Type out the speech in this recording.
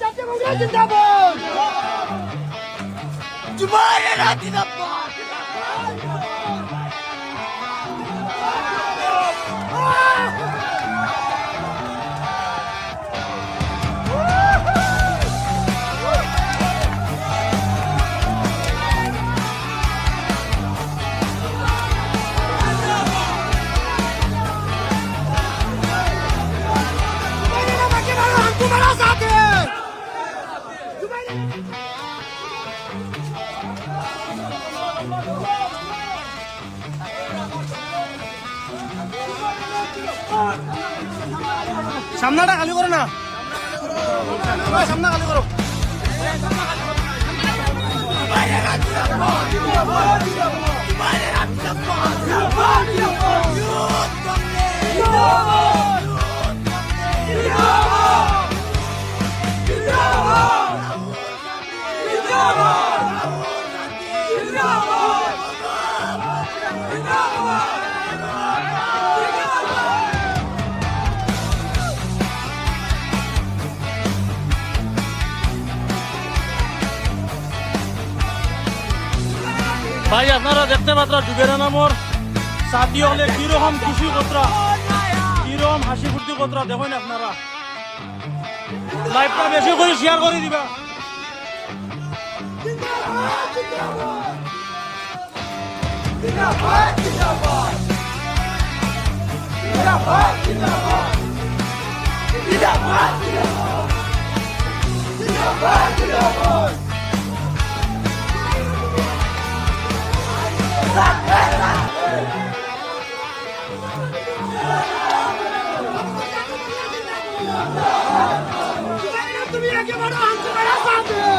জাতীয় কংগ্রেস জিন্দাবাদ। জুবাইরা জিন্দাবাদ। तुम्हारा साथ है। সামনাটা খালি করো না, সামনা খালি করো। ভাই আপনারা দেখতে পাত্রা যুগের নামর সাথী হলে কিরকম খুশি কতরা, কিরকম হাসি ফুর্তি কতরা দেখেন আপনারা। লাইভটা বেশি করে শেয়ার করে দিবা। তুমি আগে বড়, हम तुम्हारा साथ है।